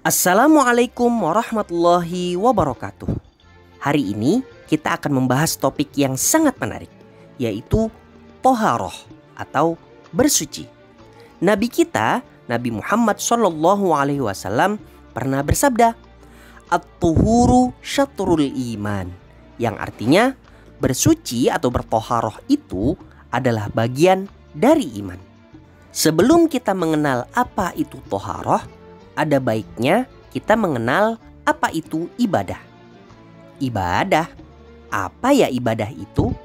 Assalamualaikum warahmatullahi wabarakatuh. Hari ini kita akan membahas topik yang sangat menarik, yaitu toharoh atau bersuci. Nabi kita, Nabi Muhammad SAW pernah bersabda, "At-tuhuru syatrul iman", yang artinya bersuci atau bertoharoh itu adalah bagian dari iman. Sebelum kita mengenal apa itu toharoh, ada baiknya kita mengenal apa itu ibadah. Ibadah, apa ya ibadah itu?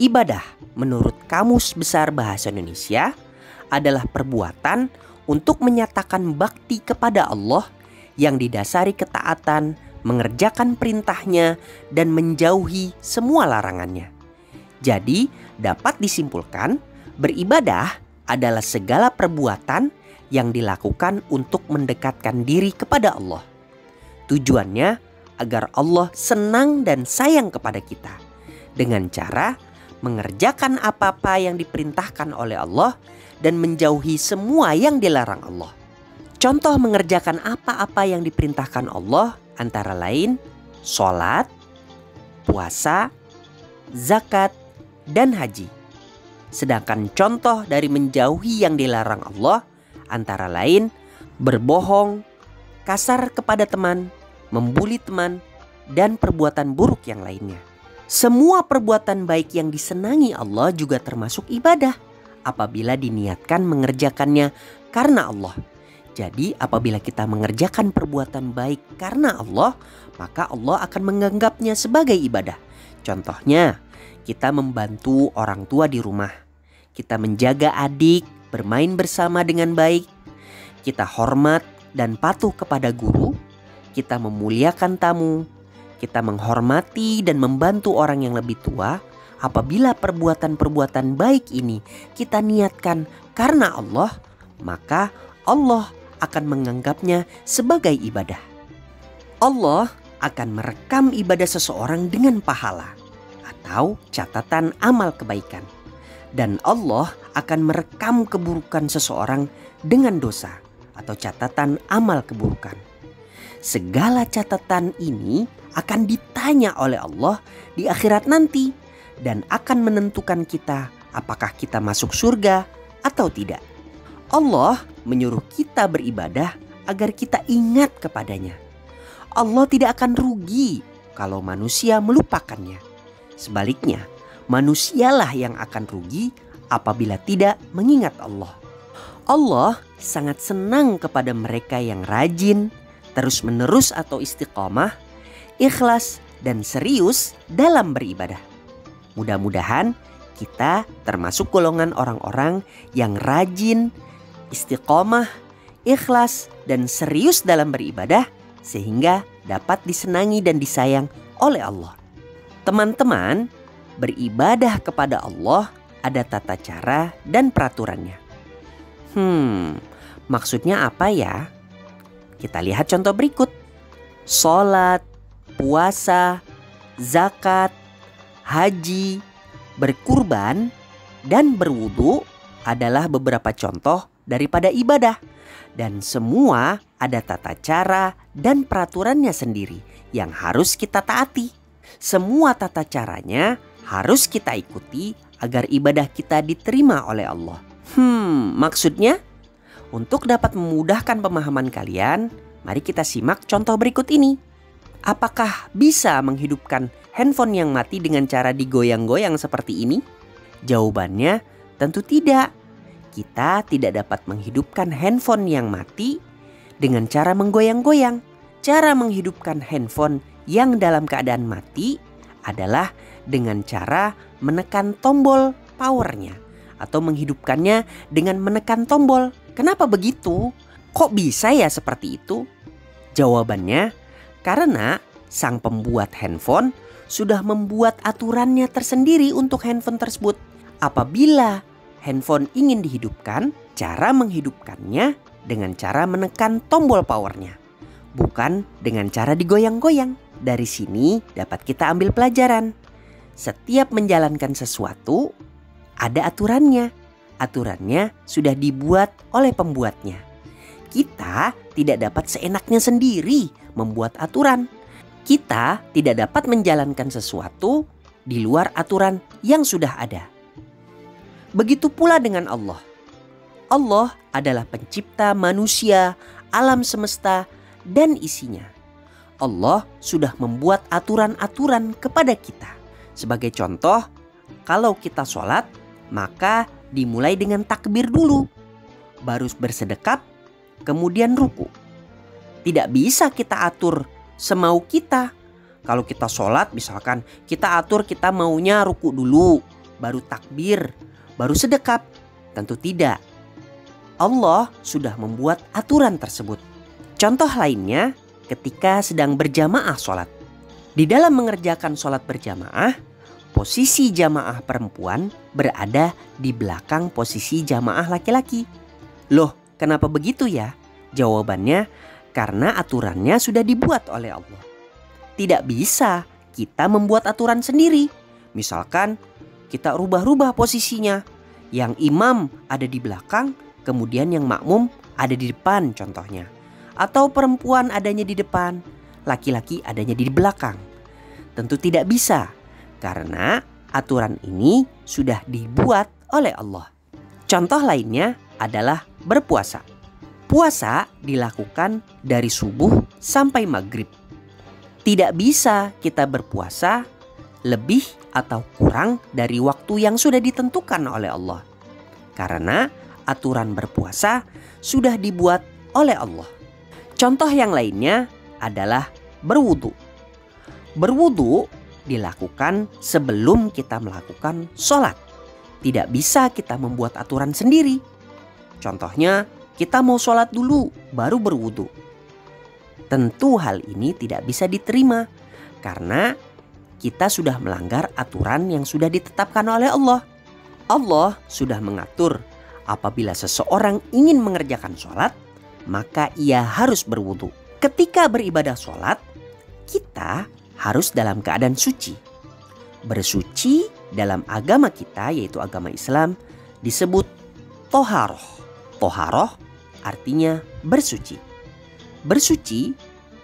Ibadah menurut Kamus Besar Bahasa Indonesia adalah perbuatan untuk menyatakan bakti kepada Allah yang didasari ketaatan, mengerjakan perintahnya, dan menjauhi semua larangannya. Jadi dapat disimpulkan, beribadah adalah segala perbuatan yang dilakukan untuk mendekatkan diri kepada Allah. Tujuannya agar Allah senang dan sayang kepada kita dengan cara mengerjakan apa-apa yang diperintahkan oleh Allah dan menjauhi semua yang dilarang Allah. Contoh mengerjakan apa-apa yang diperintahkan Allah antara lain sholat, puasa, zakat, dan haji. Sedangkan contoh dari menjauhi yang dilarang Allah antara lain berbohong, kasar kepada teman, membuli teman, dan perbuatan buruk yang lainnya. Semua perbuatan baik yang disenangi Allah juga termasuk ibadah apabila diniatkan mengerjakannya karena Allah. Jadi apabila kita mengerjakan perbuatan baik karena Allah, maka Allah akan menganggapnya sebagai ibadah. Contohnya, kita membantu orang tua di rumah, kita menjaga adik, bermain bersama dengan baik, kita hormat dan patuh kepada guru, kita memuliakan tamu, kita menghormati dan membantu orang yang lebih tua. Apabila perbuatan-perbuatan baik ini kita niatkan karena Allah, maka Allah akan menganggapnya sebagai ibadah. Allah akan merekam ibadah seseorang dengan pahala atau catatan amal kebaikan. Dan Allah akan merekam keburukan seseorang dengan dosa atau catatan amal keburukan. Segala catatan ini akan ditanya oleh Allah di akhirat nanti dan akan menentukan kita apakah kita masuk surga atau tidak. Allah menyuruh kita beribadah agar kita ingat kepadanya. Allah tidak akan rugi kalau manusia melupakannya. Sebaliknya, manusialah yang akan rugi apabila tidak mengingat Allah. Allah sangat senang kepada mereka yang rajin, terus-menerus atau istiqomah, ikhlas, dan serius dalam beribadah. Mudah-mudahan kita termasuk golongan orang-orang yang rajin, istiqomah, ikhlas, dan serius dalam beribadah sehingga dapat disenangi dan disayang oleh Allah. Teman-teman, beribadah kepada Allah ada tata cara dan peraturannya. Maksudnya apa ya? Kita lihat contoh berikut. Sholat, puasa, zakat, haji, berkurban, dan berwudu adalah beberapa contoh daripada ibadah. Dan semua ada tata cara dan peraturannya sendiri yang harus kita taati. Semua tata caranya harus kita ikuti agar ibadah kita diterima oleh Allah. Maksudnya? Untuk dapat memudahkan pemahaman kalian, mari kita simak contoh berikut ini. Apakah bisa menghidupkan handphone yang mati dengan cara digoyang-goyang seperti ini? Jawabannya tentu tidak. Kita tidak dapat menghidupkan handphone yang mati dengan cara menggoyang-goyang. Cara menghidupkan handphone yang dalam keadaan mati adalah dengan cara menekan tombol powernya atau menghidupkannya dengan menekan tombol. Kenapa begitu? Kok bisa ya seperti itu? Jawabannya, karena sang pembuat handphone sudah membuat aturannya tersendiri untuk handphone tersebut. Apabila handphone ingin dihidupkan, cara menghidupkannya dengan cara menekan tombol powernya, bukan dengan cara digoyang-goyang. Dari sini dapat kita ambil pelajaran. Setiap menjalankan sesuatu ada aturannya. Aturannya sudah dibuat oleh pembuatnya. Kita tidak dapat seenaknya sendiri membuat aturan. Kita tidak dapat menjalankan sesuatu di luar aturan yang sudah ada. Begitu pula dengan Allah. Allah adalah pencipta manusia, alam semesta, dan isinya. Allah sudah membuat aturan-aturan kepada kita. Sebagai contoh, kalau kita sholat, maka dimulai dengan takbir dulu, baru bersedekap, kemudian ruku. Tidak bisa kita atur semau kita. Kalau kita sholat misalkan kita atur kita maunya ruku dulu, baru takbir, baru sedekap. Tentu tidak. Allah sudah membuat aturan tersebut. Contoh lainnya ketika sedang berjamaah sholat. Di dalam mengerjakan sholat berjamaah, posisi jamaah perempuan berada di belakang posisi jamaah laki-laki. Loh, kenapa begitu ya? Jawabannya, karena aturannya sudah dibuat oleh Allah. Tidak bisa kita membuat aturan sendiri. Misalkan kita rubah-rubah posisinya. Yang imam ada di belakang, kemudian yang makmum ada di depan contohnya. Atau perempuan adanya di depan, laki-laki adanya di belakang. Tentu tidak bisa, karena aturan ini sudah dibuat oleh Allah. Contoh lainnya adalah berpuasa. Puasa dilakukan dari subuh sampai maghrib. Tidak bisa kita berpuasa lebih atau kurang dari waktu yang sudah ditentukan oleh Allah. Karena aturan berpuasa sudah dibuat oleh Allah. Contoh yang lainnya adalah berwudu. Berwudu dilakukan sebelum kita melakukan sholat. Tidak bisa kita membuat aturan sendiri. Contohnya kita mau sholat dulu baru berwudu. Tentu hal ini tidak bisa diterima karena kita sudah melanggar aturan yang sudah ditetapkan oleh Allah. Allah sudah mengatur apabila seseorang ingin mengerjakan sholat, maka ia harus berwudu. Ketika beribadah sholat, kita harus dalam keadaan suci. Bersuci dalam agama kita, yaitu agama Islam, disebut toharoh. Toharoh artinya bersuci. Bersuci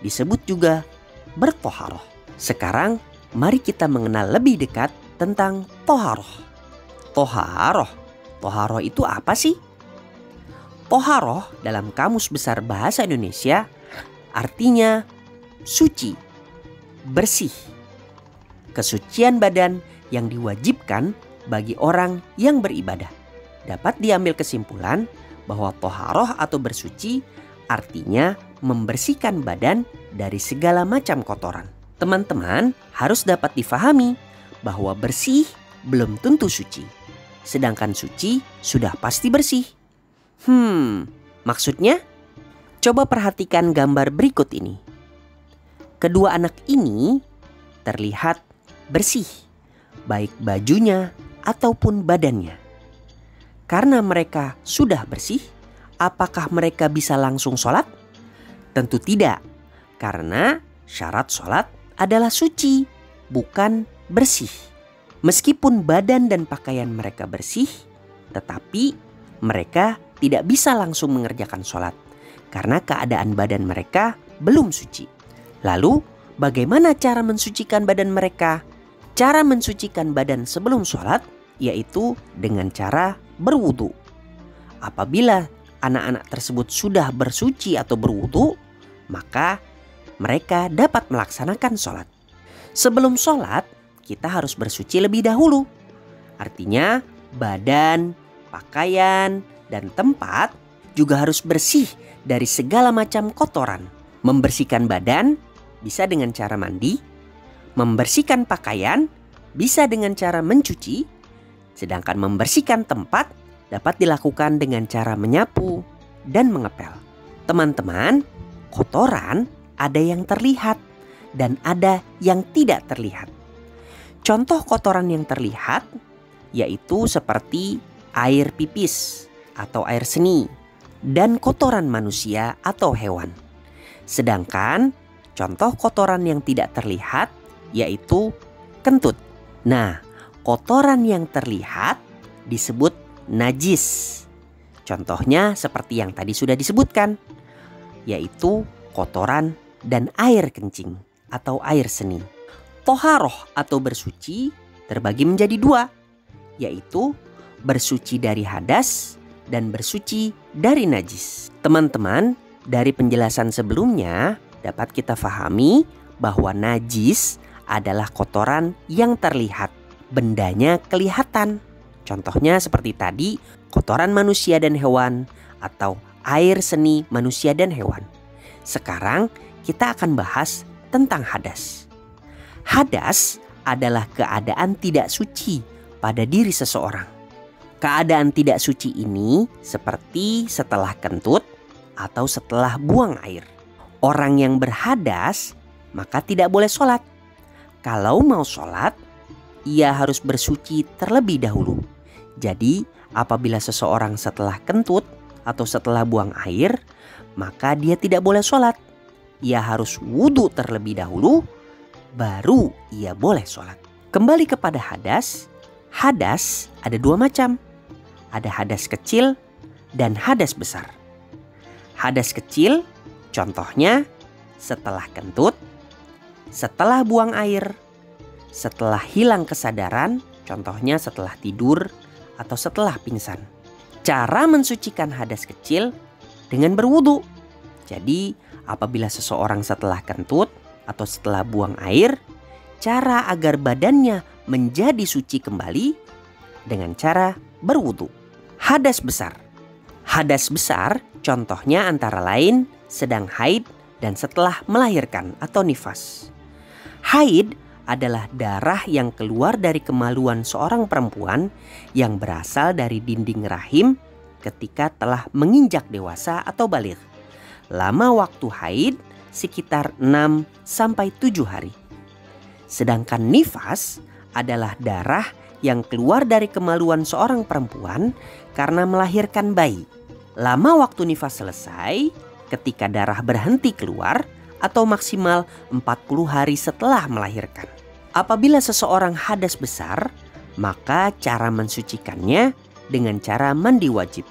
disebut juga bertoharoh. Sekarang mari kita mengenal lebih dekat tentang toharoh. Toharoh. Toharoh itu apa sih? Toharoh dalam Kamus Besar Bahasa Indonesia artinya suci, bersih. Kesucian badan yang diwajibkan bagi orang yang beribadah. Dapat diambil kesimpulan bahwa toharoh atau bersuci artinya membersihkan badan dari segala macam kotoran. Teman-teman harus dapat difahami bahwa bersih belum tentu suci. Sedangkan suci sudah pasti bersih. Maksudnya? Coba perhatikan gambar berikut ini. Kedua anak ini terlihat bersih, baik bajunya ataupun badannya. Karena mereka sudah bersih, apakah mereka bisa langsung sholat? Tentu tidak, karena syarat sholat adalah suci, bukan bersih. Meskipun badan dan pakaian mereka bersih, tetapi mereka tidak bisa langsung mengerjakan sholat karena keadaan badan mereka belum suci. Lalu, bagaimana cara mensucikan badan mereka? Cara mensucikan badan sebelum sholat yaitu dengan cara berwudu. Apabila anak-anak tersebut sudah bersuci atau berwudu, maka mereka dapat melaksanakan sholat. Sebelum sholat, kita harus bersuci lebih dahulu. Artinya badan, pakaian, dan tempat juga harus bersih dari segala macam kotoran. Membersihkan badan bisa dengan cara mandi, membersihkan pakaian bisa dengan cara mencuci, sedangkan membersihkan tempat dapat dilakukan dengan cara menyapu dan mengepel. Teman-teman, kotoran ada yang terlihat dan ada yang tidak terlihat. Contoh kotoran yang terlihat yaitu seperti air pipis atau air seni dan kotoran manusia atau hewan. Sedangkan contoh kotoran yang tidak terlihat yaitu kentut. Nah, kotoran yang terlihat disebut najis. Contohnya seperti yang tadi sudah disebutkan. yaitu kotoran dan air kencing atau air seni. Toharoh atau bersuci terbagi menjadi dua, yaitu bersuci dari hadas dan bersuci dari najis. Teman-teman, dari penjelasan sebelumnya dapat kita fahami bahwa najis adalah kotoran yang terlihat, bendanya kelihatan. Contohnya seperti tadi, kotoran manusia dan hewan atau air seni manusia dan hewan. Sekarang kita akan bahas tentang hadas. Hadas adalah keadaan tidak suci pada diri seseorang. Keadaan tidak suci ini seperti setelah kentut atau setelah buang air. Orang yang berhadas maka tidak boleh sholat. Kalau mau sholat, ia harus bersuci terlebih dahulu. Jadi apabila seseorang setelah kentut atau setelah buang air, maka dia tidak boleh sholat. Ia harus wudhu terlebih dahulu, baru ia boleh sholat. Kembali kepada hadas. Hadas ada dua macam. Ada hadas kecil dan hadas besar. Hadas kecil contohnya setelah kentut, setelah buang air, setelah hilang kesadaran, contohnya setelah tidur atau setelah pingsan. Cara mensucikan hadas kecil dengan berwudu. Jadi apabila seseorang setelah kentut atau setelah buang air, cara agar badannya menjadi suci kembali dengan cara berwudu. Hadas besar. Hadas besar contohnya antara lain sedang haid dan setelah melahirkan atau nifas. Haid adalah darah yang keluar dari kemaluan seorang perempuan yang berasal dari dinding rahim ketika telah menginjak dewasa atau baligh. Lama waktu haid sekitar 6-7 hari. Sedangkan nifas adalah darah yang keluar dari kemaluan seorang perempuan karena melahirkan bayi. Lama waktu nifas selesai ketika darah berhenti keluar atau maksimal 40 hari setelah melahirkan. Apabila seseorang hadas besar, maka cara mensucikannya dengan cara mandi wajib.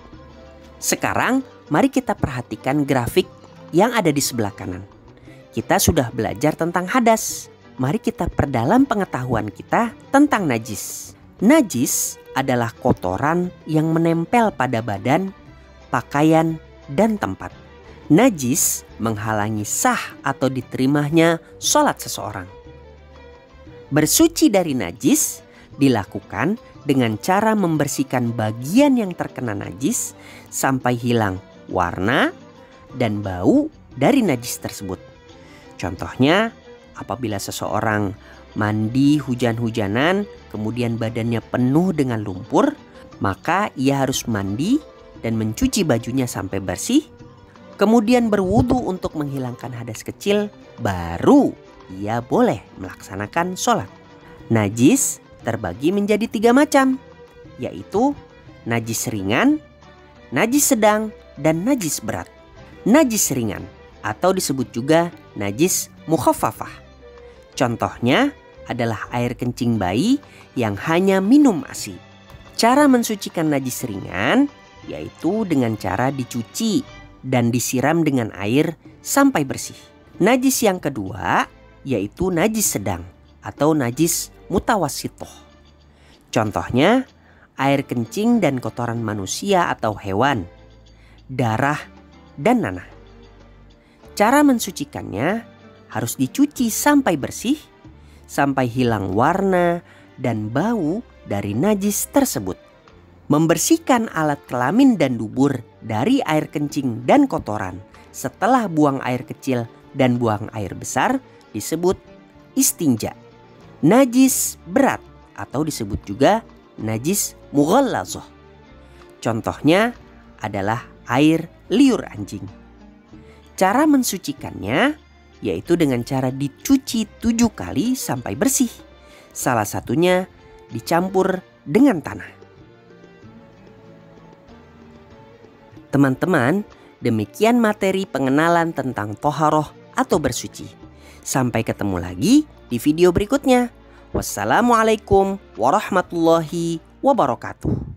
Sekarang mari kita perhatikan grafik yang ada di sebelah kanan. Kita sudah belajar tentang hadas. Mari kita perdalam pengetahuan kita tentang najis. Najis adalah kotoran yang menempel pada badan, pakaian, dan tempat. Najis menghalangi sah atau diterimanya sholat seseorang. Bersuci dari najis dilakukan dengan cara membersihkan bagian yang terkena najis sampai hilang warna dan bau dari najis tersebut. Contohnya, apabila seseorang mandi hujan-hujanan kemudian badannya penuh dengan lumpur, maka ia harus mandi dan mencuci bajunya sampai bersih, kemudian berwudu untuk menghilangkan hadas kecil, baru ia boleh melaksanakan sholat. Najis terbagi menjadi 3 macam, yaitu najis ringan, najis sedang, dan najis berat. Najis ringan atau disebut juga najis mukhaffafah. Contohnya adalah air kencing bayi yang hanya minum ASI. Cara mensucikan najis ringan yaitu dengan cara dicuci dan disiram dengan air sampai bersih. Najis yang kedua yaitu najis sedang atau najis mutawassithah. Contohnya air kencing dan kotoran manusia atau hewan, darah, dan nanah. Cara mensucikannya harus dicuci sampai bersih, sampai hilang warna dan bau dari najis tersebut. Membersihkan alat kelamin dan dubur dari air kencing dan kotoran setelah buang air kecil dan buang air besar disebut istinja. Najis berat atau disebut juga najis mughallazah. Contohnya adalah air liur anjing. Cara mensucikannya yaitu dengan cara dicuci 7 kali sampai bersih. Salah satunya dicampur dengan tanah. Teman-teman, demikian materi pengenalan tentang toharoh atau bersuci. Sampai ketemu lagi di video berikutnya. Wassalamualaikum warahmatullahi wabarakatuh.